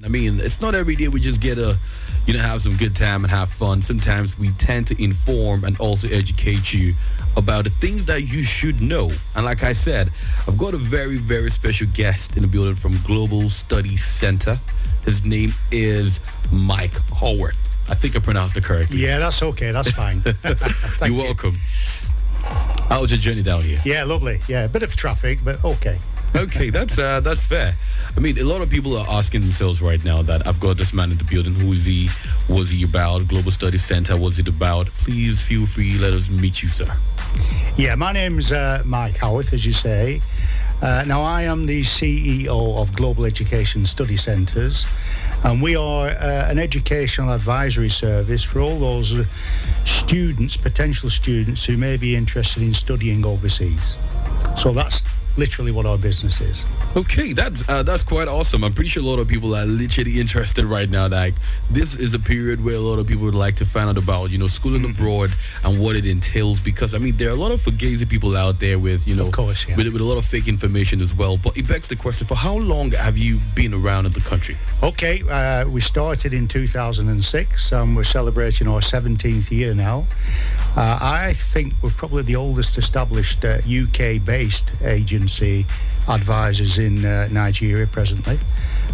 I mean, it's not every day we just get to, have some good time and have fun. Sometimes we tend to inform and also educate you about the things that you should know. And like I said, I've got a very, very special guest in the building from Global Study Center. His name is Mick Howarth. I think I pronounced it correctly. Yeah, that's okay. That's fine. You're welcome. How was your journey down here? Yeah, lovely. Yeah, a bit of traffic, but okay. Okay, that's fair. I mean, a lot of people are asking themselves right now that I've got this man in the building. Who is he? Was he about? Global Study Center, what's it about? Please feel free, let us meet you, sir. Yeah, my name's Mick Howarth, as you say. Now, I am the CEO of Global Education Study Centres, and we are an educational advisory service for all those students, potential students, who may be interested in studying overseas. So that's literally what our business is. Okay, that's quite awesome. I'm pretty sure a lot of people are literally interested right now. Like, this is a period where a lot of people would like to find out about, schooling abroad and what it entails. Because, I mean, there are a lot of fugazi people out there with, of course, yeah. with a lot of fake information as well. But it begs the question, for how long have you been around in the country? Okay, we started in 2006, and we're celebrating our 17th year now. I think we're probably the oldest established UK-based agency advisors in Nigeria presently.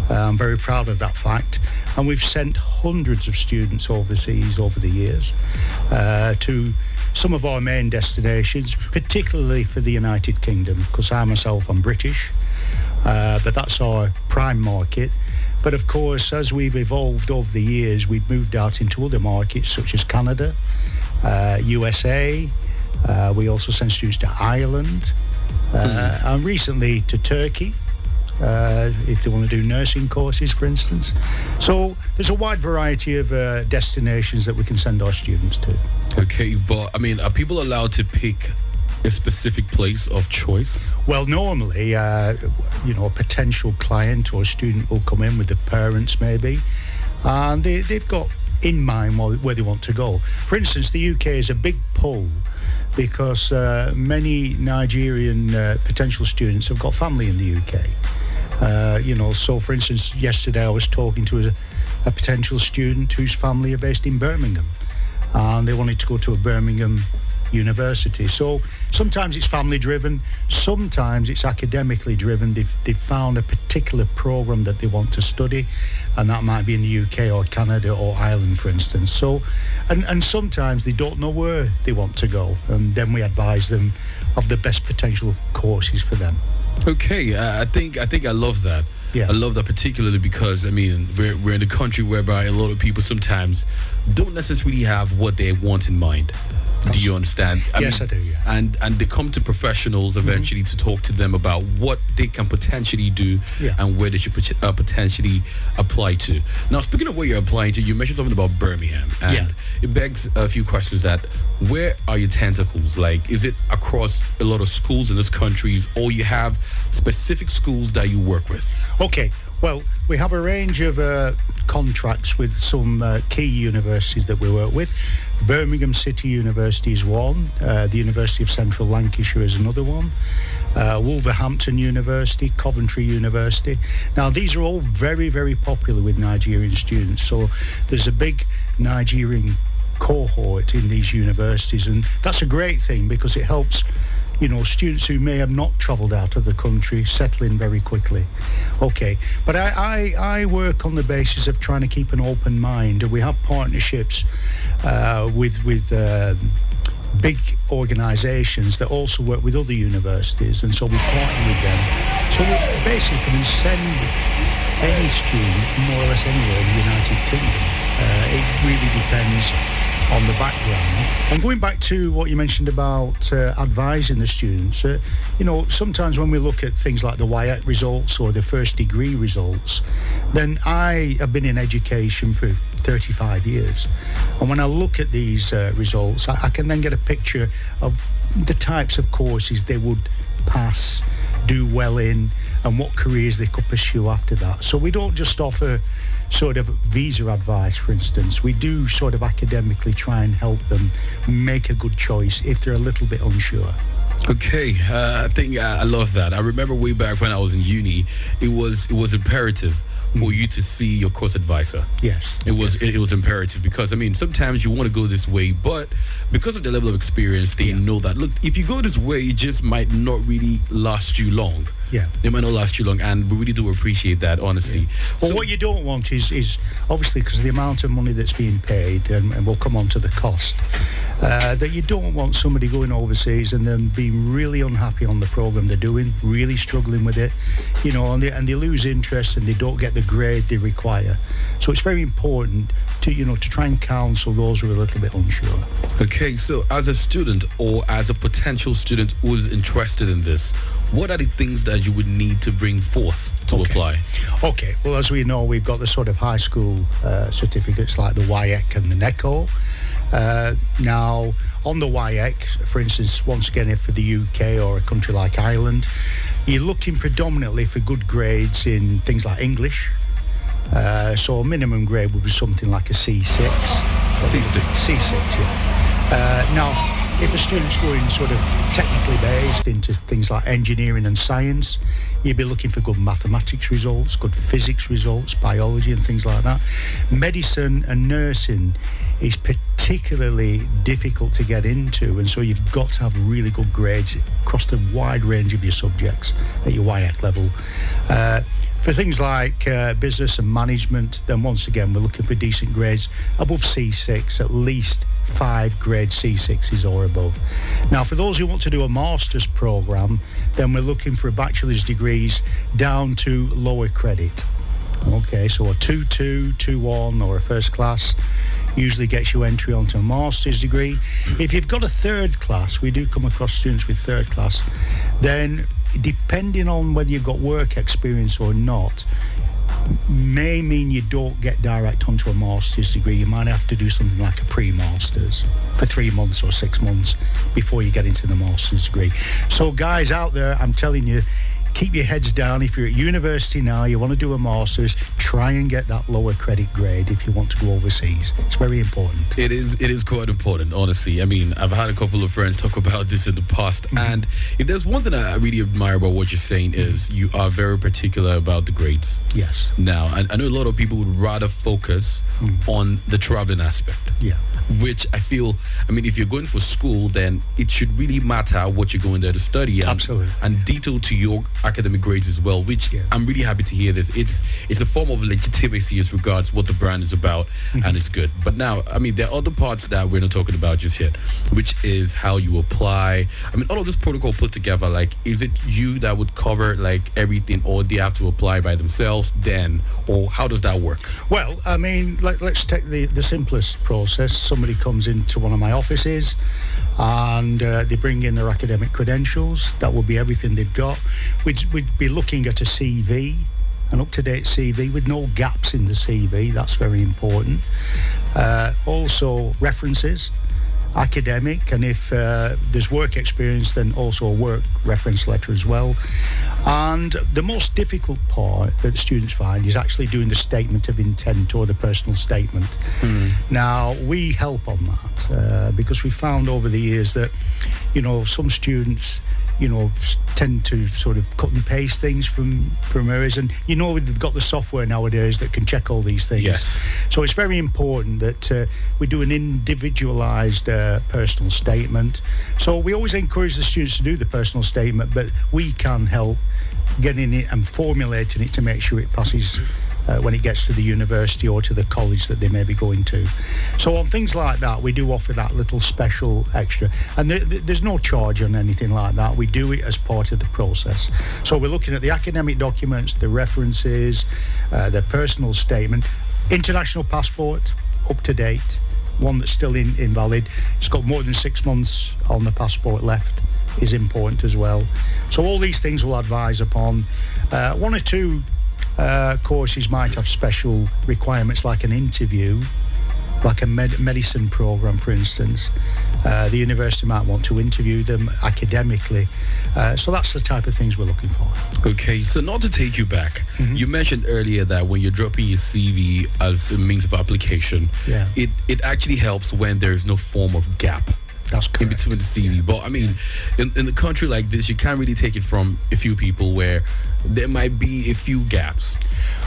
I'm very proud of that fact. And we've sent hundreds of students overseas over the years to some of our main destinations, particularly for the United Kingdom, because I myself am British, but that's our prime market. But of course, as we've evolved over the years, we've moved out into other markets such as Canada, USA. We also send students to Ireland, and recently to Turkey, if they want to do nursing courses, for instance. So there's a wide variety of destinations that we can send our students to. Okay, but I mean, are people allowed to pick a specific place of choice? Well, normally, a potential client or student will come in with the parents maybe, and they've got in mind where they want to go. For instance, the UK is a big pull because many Nigerian potential students have got family in the UK. So for instance, yesterday I was talking to a potential student whose family are based in Birmingham, and they wanted to go to a Birmingham university. So sometimes it's family driven, sometimes it's academically driven. They've found a particular program that they want to study, and that might be in the UK or Canada or Ireland, for instance. So and sometimes they don't know where they want to go, and then we advise them of the best potential courses for them. Okay, I think I love that. Yeah. I love that particularly because, I mean, we're in a country whereby a lot of people sometimes don't necessarily have what they want in mind. Do you understand? Yes, I do, yeah. And they come to professionals eventually to talk to them about what they can potentially do and where they should potentially apply to. Now, speaking of where you're applying to, you mentioned something about Birmingham. And it begs a few questions that, where are your tentacles? Like, is it across a lot of schools in this country, or you have specific schools that you work with? Okay, well, we have a range of contracts with some key universities that we work with. Birmingham City University is one, the University of Central Lancashire is another one, Wolverhampton University, Coventry University. Now, these are all very, very popular with Nigerian students, so there's a big Nigerian cohort in these universities, and that's a great thing because it helps students who may have not travelled out of the country settle in very quickly. Okay, but I work on the basis of trying to keep an open mind, and we have partnerships with big organisations that also work with other universities, and so we partner with them. So we basically can send any student more or less anywhere in the United Kingdom. It really depends on the background. And going back to what you mentioned about advising the students, sometimes when we look at things like the WIAT results or the first degree results, then I have been in education for 35 years. And when I look at these results, I can then get a picture of the types of courses they would pass, do well in, and what careers they could pursue after that. So we don't just offer sort of visa advice, for instance. We do sort of academically try and help them make a good choice if they're a little bit unsure. Okay, I think I love that. I remember way back when I was in uni, it was imperative for you to see your course advisor. Yes. It was imperative because, I mean, sometimes you want to go this way, but because of the level of experience, they know that, look, if you go this way, it just might not really last you long. Yeah. They might not last you long, and we really do appreciate that, honestly. Yeah. Well, So, what you don't want is obviously, because of the amount of money that's being paid, and we'll come on to the cost, that you don't want somebody going overseas and then being really unhappy on the program they're doing, really struggling with it, and they lose interest and they don't get the grade they require. So it's very important to try and counsel those who are a little bit unsure. okay, so as a student or as a potential student who's interested in this, what are the things that you would need to bring forth to apply? Okay, well, as we know, we've got the sort of high school certificates like the WIEC and the NECO. Now, on the WIEC, for instance, once again, if for the UK or a country like Ireland, you're looking predominantly for good grades in things like English. So a minimum grade would be something like a C6. C6. C6, yeah. Now, if a student's going sort of technically based into things like engineering and science, you'd be looking for good mathematics results, good physics results, biology and things like that. Medicine and nursing is particularly difficult to get into, and so you've got to have really good grades across the wide range of your subjects at your WIAC level. For things like business and management, then once again, we're looking for decent grades above C6, at least 5 grade C6s or above. Now, for those who want to do a master's program, then we're looking for bachelor's degrees down to lower credit. Okay, so a 2-2, 2-1 or a first class usually gets you entry onto a master's degree. If you've got a third class, we do come across students with third class, then depending on whether you've got work experience or not, may mean you don't get direct onto a master's degree. You might have to do something like a pre-master's for 3 months or 6 months before you get into the master's degree. So guys out there, I'm telling you, keep your heads down. If you're at university now, you want to do a master's, try and get that lower credit grade if you want to go overseas. It's very important. It is quite important, honestly. I mean, I've had a couple of friends talk about this in the past, and if there's one thing I really admire about what you're saying is you are very particular about the grades. Yes. Now, I know a lot of people would rather focus on the traveling aspect. Yeah. Which I feel, I mean, if you're going for school, then it should really matter what you're going there to study. And, absolutely. And detail to your academic grades as well, which I'm really happy to hear this. It's a form of legitimacy as regards what the brand is about, and it's good. But now, I mean, there are other parts that we're not talking about just yet, which is how you apply. I mean, all of this protocol put together, like, is it you that would cover, like, everything, or do they have to apply by themselves then, or how does that work? Well, I mean, let's take the simplest process. Somebody comes into one of my offices and they bring in their academic credentials. That will be everything they've got. We'd be looking at a CV, an up-to-date CV with no gaps in the CV. That's very important. Also references, academic, and if there's work experience, then also a work reference letter as well. And the most difficult part that students find is actually doing the statement of intent or the personal statement. Now, we help on that because we found over the years that, some students, tend to sort of cut and paste things from areas, and they've got the software nowadays that can check all these things. Yes. So it's very important that we do an individualized personal statement. So we always encourage the students to do the personal statement, but we can help getting it and formulating it to make sure it passes when it gets to the university or to the college that they may be going to. So on things like that, we do offer that little special extra. And there's no charge on anything like that. We do it as part of the process. So we're looking at the academic documents, the references, the personal statement, international passport, up to date, one that's still invalid. It's got more than 6 months on the passport left is important as well. So all these things we'll advise upon. One or two courses might have special requirements, like an interview, like a medicine program, for instance. The university might want to interview them academically. So that's the type of things we're looking for. Okay, so not to take you back, you mentioned earlier that when you're dropping your CV as a means of application, it actually helps when there's no form of gap. That's correct. In between the CV. But I mean, in the country like this, you can't really take it from a few people where there might be a few gaps.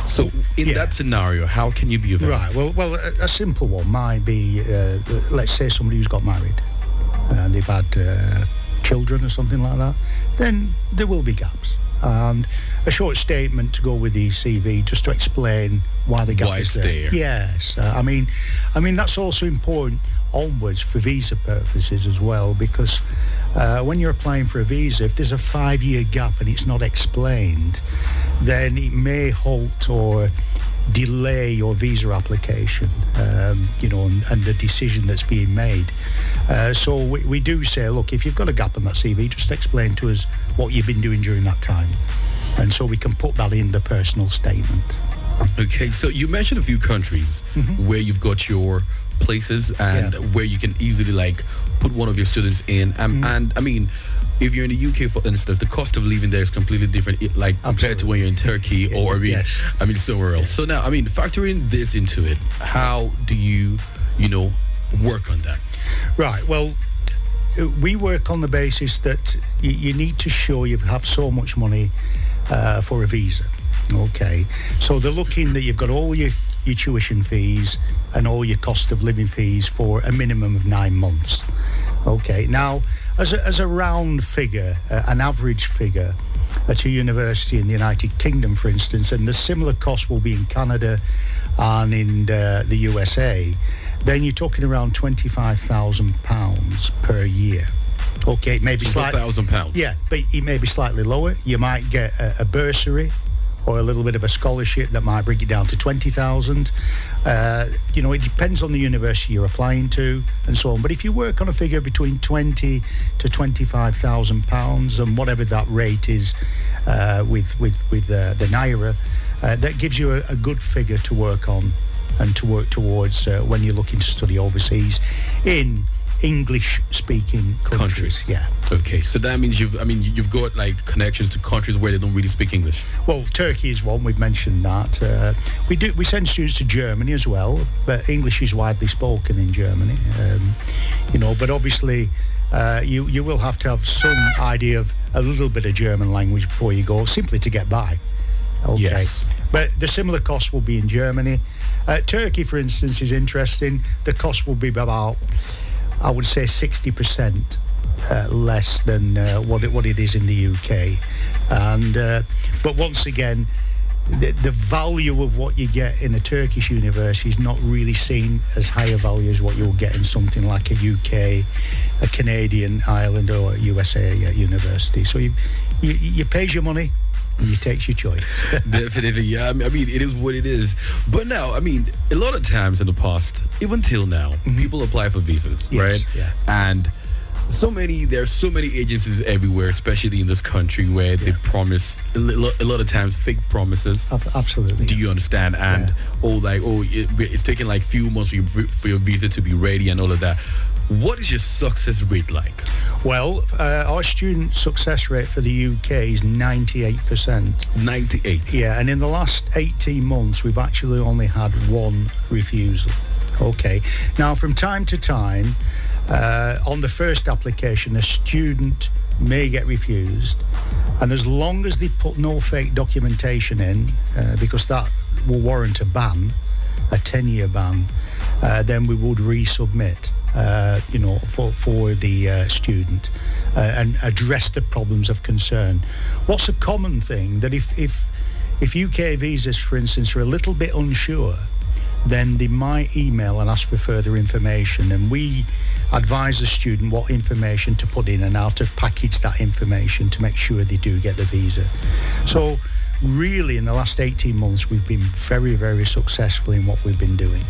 So in that scenario, how can you be available? Right. Well, a simple one might be, let's say somebody who's got married and they've had children or something like that. Then there will be gaps. And a short statement to go with the CV just to explain why the gap is there. Yes. I mean that's also important onwards for visa purposes as well, because when you're applying for a visa, if there's a 5-year gap and it's not explained, then it may halt or delay your visa application, and the decision that's being made. So we do say, look, if you've got a gap on that CV, just explain to us what you've been doing during that time. And so we can put that in the personal statement. Okay, so you mentioned a few countries where you've got your places and where you can easily put one of your students in. And I mean, if you're in the UK, for instance, the cost of living there is completely different, compared to when you're in Turkey or somewhere else. So now, I mean, factoring this into it, how do you work on that? Right. Well, we work on the basis that you need to show you have so much money for a visa. Okay. So they're looking that you've got all your tuition fees and all your cost of living fees for a minimum of 9 months. Okay. Now, as a round figure, an average figure at a university in the United Kingdom, for instance, and the similar cost will be in Canada and in the USA, then you're talking around £25,000 per year. Okay, maybe £12,000. Yeah, but it may be slightly lower. You might get a bursary or a little bit of a scholarship that might bring it down to 20,000. It depends on the university you're applying to and so on. But if you work on a figure between 20 to 25,000 pounds, and whatever that rate is with the naira, that gives you a good figure to work on and to work towards when you're looking to study overseas in English-speaking countries. Yeah. Okay, so that means you've got connections to countries where they don't really speak English. Well, Turkey is one. We've mentioned that. We send students to Germany as well, but English is widely spoken in Germany. But obviously, you will have to have some idea of a little bit of German language before you go, simply to get by. Okay. Yes. But the similar cost will be in Germany. Turkey, for instance, is interesting. The cost will be about, I would say, 60% less than what it is in the UK. But once again, the value of what you get in a Turkish university is not really seen as high a value as what you'll get in something like a UK, a Canadian, Ireland, or a USA university. So you pays your money, and you takes your choice. Definitely, yeah. I mean, it is what it is. But now, I mean, a lot of times in the past, even till now, people apply for visas, right? Yeah. And there's so many agencies everywhere, especially in this country, where they promise a lot of times fake promises. Absolutely. Do you understand? And it's taking few months for your visa to be ready and all of that. What is your success rate like? Well, our student success rate for the UK is 98%. 98? Yeah, and in the last 18 months, we've actually only had one refusal. Okay. Now, from time to time, on the first application, a student may get refused, and as long as they put no fake documentation in, because that will warrant a ban, a 10-year ban, then we would resubmit. For the student and address the problems of concern. What's a common thing that if UK visas, for instance, are a little bit unsure, then they might email and ask for further information, and we advise the student what information to put in and how to package that information to make sure they do get the visa. So really, in the last 18 months, we've been very, very successful in what we've been doing.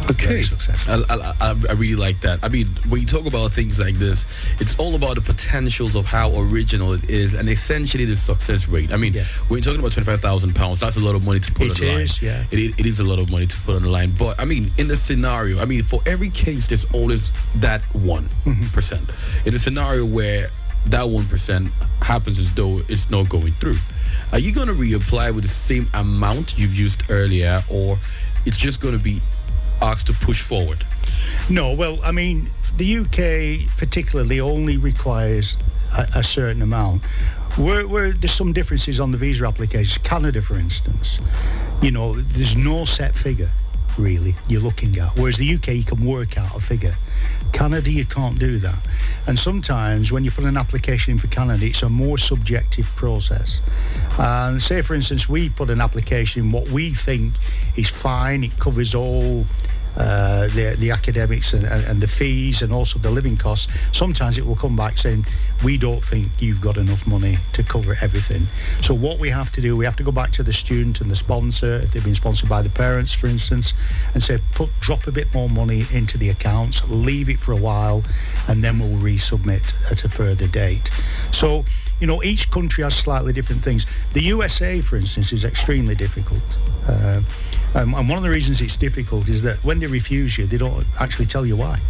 Okay, I really like that. I mean, when you talk about things like this, it's all about the potentials of how original it is, and essentially the success rate. I mean, when you're talking about £25,000, that's a lot of money to put on the line. It is, yeah. It is a lot of money to put on the line. But I mean, in the scenario, for every case, there's always that 1%. In a scenario where that 1% happens as though it's not going through, are you going to reapply with the same amount you've used earlier, or it's just going to be asked to push forward? No, well, I mean, the UK particularly only requires a certain amount. Where there's some differences on the visa applications. Canada, for instance, there's no set figure, really, you're looking at. Whereas the UK, you can work out a figure. Canada, you can't do that. And sometimes when you put an application in for Canada, it's a more subjective process. And say, for instance, we put an application in what we think is fine, it covers all the academics and the fees and also the living costs. Sometimes it will come back saying, we don't think you've got enough money to cover everything. So what we have to do, we have to go back to the student and the sponsor, if they've been sponsored by the parents, for instance, and say, drop a bit more money into the accounts, leave it for a while, and then we'll resubmit at a further date. So, each country has slightly different things. The USA, for instance, is extremely difficult. And one of the reasons it's difficult is that when they refuse you, they don't actually tell you why.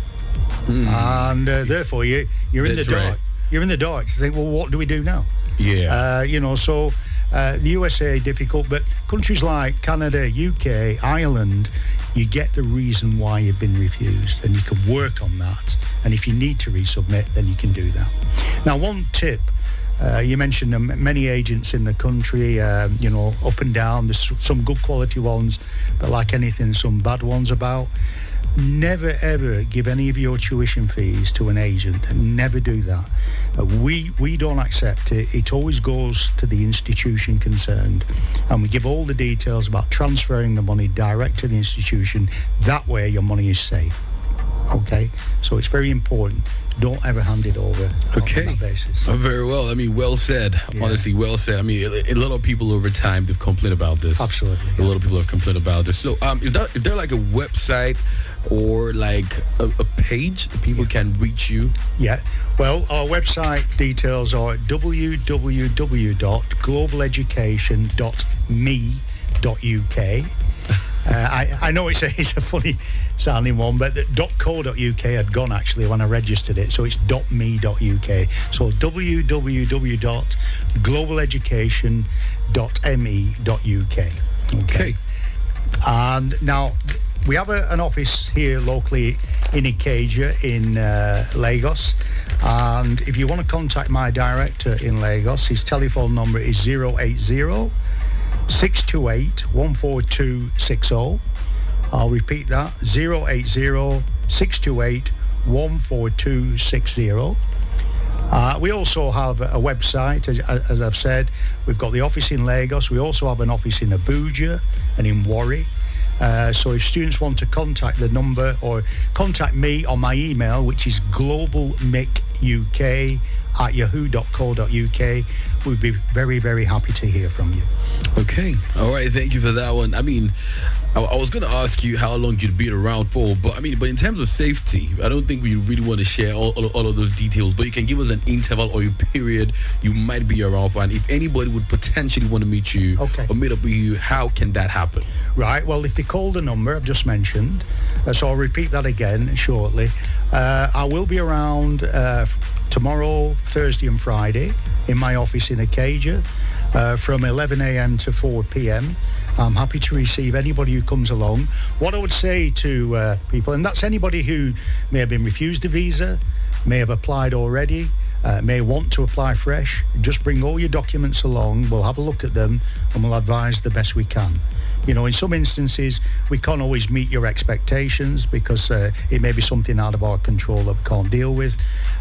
And therefore, you're in the dark. Right. You're in the dark. You think, well, what do we do now? Yeah. So the USA difficult, but countries like Canada, UK, Ireland, you get the reason why you've been refused, and you can work on that. And if you need to resubmit, then you can do that. Now, one tip. You mentioned many agents in the country, up and down. There's some good quality ones, but like anything, some bad ones about. Never, ever give any of your tuition fees to an agent. Never do that. We don't accept it. It always goes to the institution concerned. And we give all the details about transferring the money direct to the institution. That way your money is safe. Okay? So it's very important. Don't ever hand it over on that basis. Very well. I mean, well said. Yeah. Honestly, well said. I mean, a lot of people over time, they've complained about this. Absolutely. A lot of people have complained about this. So is there like a website or like a page that people can reach you? Yeah. Well, our website details are www.globaleducation.me.uk. I know it's a funny sounding one, but the .co.uk had gone actually when I registered it, so it's .me.uk. So www.globaleducation.me.uk. Okay. And now we have an office here locally in Ikeja in Lagos, and if you want to contact my director in Lagos, his telephone number is 080 628 14260. I'll repeat that, 080 628 14260. We also have a website, as I've said. We've got the office in Lagos. We also have an office in Abuja and in Warri. So if students want to contact the number or contact me on my email, which is globalmickuk@yahoo.co.uk, we'd be very, very happy to hear from you. Okay. All right. Thank you for that one. I mean, I was going to ask you how long you'd be around for, but in terms of safety, I don't think we really want to share all of those details, but you can give us an interval or a period you might be around for, and if anybody would potentially want to meet you or meet up with you, how can that happen? Right. Well, if they call the number I've just mentioned, so I'll repeat that again shortly. I will be around tomorrow, Thursday and Friday in my office in Ikeja from 11 a.m. to 4 p.m. I'm happy to receive anybody who comes along. What I would say to people, and that's anybody who may have been refused a visa, may have applied already, may want to apply fresh, just bring all your documents along. We'll have a look at them and we'll advise the best we can. In some instances, we can't always meet your expectations because it may be something out of our control that we can't deal with.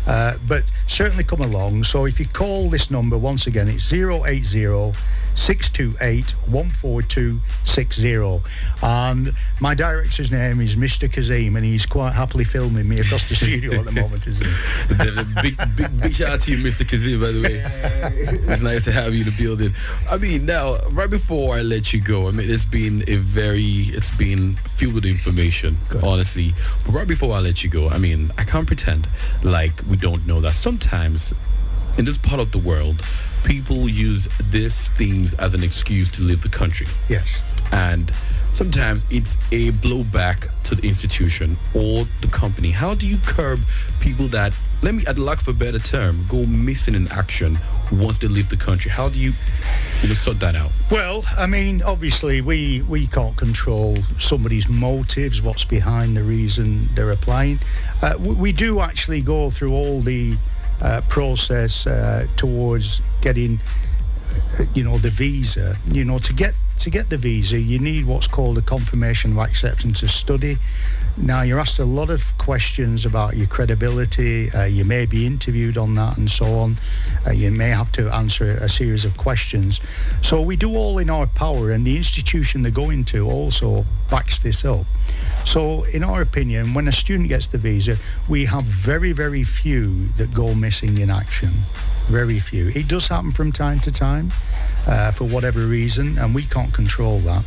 But certainly come along. So if you call this number, once again, it's 080 628 14260. And my director's name is Mr. Kazim, and he's quite happily filming me across the studio at the moment, isn't he? Big shout out to you, Mr. Kazim, by the way. It's nice to have you in the building. Now, right before I let you go, it's been filled with information, honestly. But right before I let you go, I can't pretend like we don't know that sometimes in this part of the world, people use these things as an excuse to leave the country. Yes. And sometimes it's a blowback to the institution or the company. How do you curb people that, at lack of a better term, go missing in action once they leave the country? How do you sort that out? Well, I mean, obviously, we can't control somebody's motives, what's behind the reason they're applying. We do actually go through all the process towards getting, the visa. To get the visa, you need what's called a confirmation of acceptance of study. Now, you're asked a lot of questions about your credibility. You may be interviewed on that and so on. You may have to answer a series of questions. So we do all in our power, and the institution they're going to also backs this up. So in our opinion, when a student gets the visa, we have very, very few that go missing in action. Very few. It does happen from time to time for whatever reason, and we can't control that.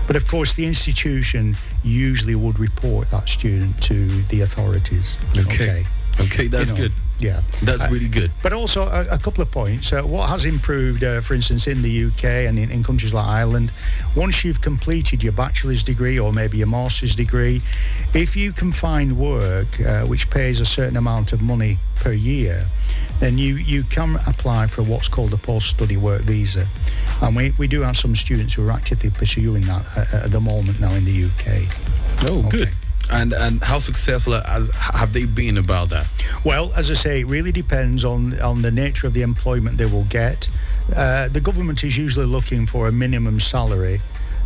But of course, the institution usually would report that student to the authorities. Okay, that's good. Yeah, that's really good. But also a couple of points. What has improved, for instance, in the UK and in countries like Ireland, once you've completed your bachelor's degree or maybe your master's degree, if you can find work which pays a certain amount of money per year, then you can apply for what's called a post-study work visa. And we do have some students who are actively pursuing that at the moment now in the UK. Oh, good. And how successful have they been about that? Well, as I say, it really depends on the nature of the employment they will get. The government is usually looking for a minimum salary.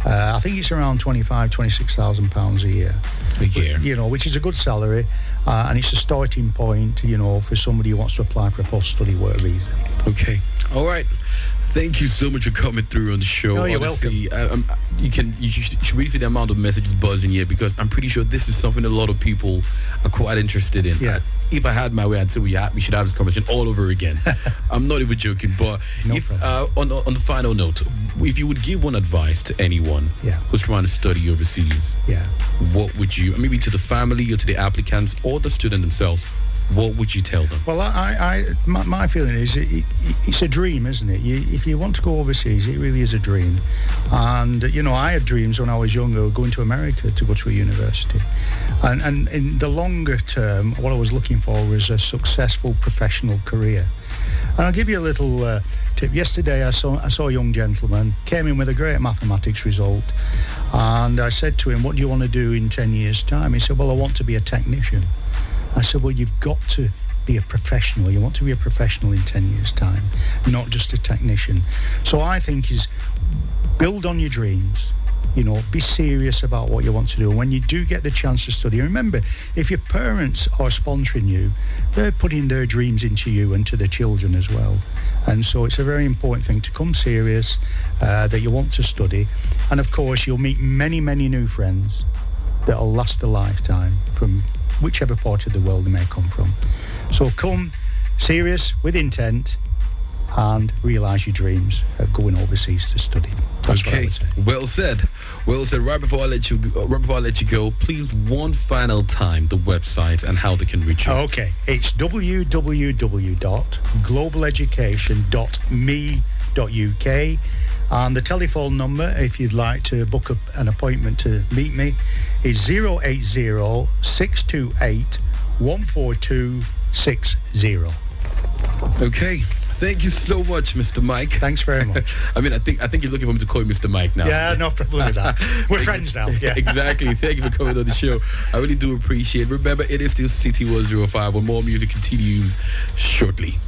I think it's around £26,000 a year. A year. Which is a good salary, and it's a starting point, for somebody who wants to apply for a post-study work visa. Okay. All right. Thank you so much for coming through on the show. Oh, you're Honestly, welcome. You should really see the amount of messages buzzing here, because I'm pretty sure this is something a lot of people are quite interested in. Yeah. If I had my way, I'd say we should have this conversation all over again. I'm not even joking. But on the final note, if you would give one advice to anyone who's trying to study overseas, what would you, maybe to the family or to the applicants or the student themselves, what would you tell them? Well, my feeling is it's a dream, isn't it? If you want to go overseas, it really is a dream. And, I had dreams when I was younger of going to America to go to a university. And in the longer term, what I was looking for was a successful professional career. And I'll give you a little tip. Yesterday, I saw a young gentleman, came in with a great mathematics result. And I said to him, what do you want to do in 10 years' time? He said, well, I want to be a technician. I said, well, you've got to be a professional. You want to be a professional in 10 years' time, not just a technician. So I think is build on your dreams, be serious about what you want to do. And when you do get the chance to study, remember, if your parents are sponsoring you, they're putting their dreams into you and to the children as well. And so it's a very important thing to come serious, that you want to study. And of course, you'll meet many, many new friends that'll last a lifetime from whichever part of the world they may come from. So come serious, with intent, and realise your dreams of going overseas to study. That's what I would say. Well said. Well said. Right before I let you go, please one final time the website and how they can reach you. Okay, it's www.globaleducation.me.uk, and the telephone number, if you'd like to book an appointment to meet me, is 080 628 14260. Okay. Thank you so much, Mr. Mike. Thanks very much. I think he's looking for me to call you Mr. Mike now. Yeah, no problem with that. We're friends now. Yeah. Exactly. Thank you for coming on the show. I really do appreciate it. Remember, it is still City 105, where more music continues shortly.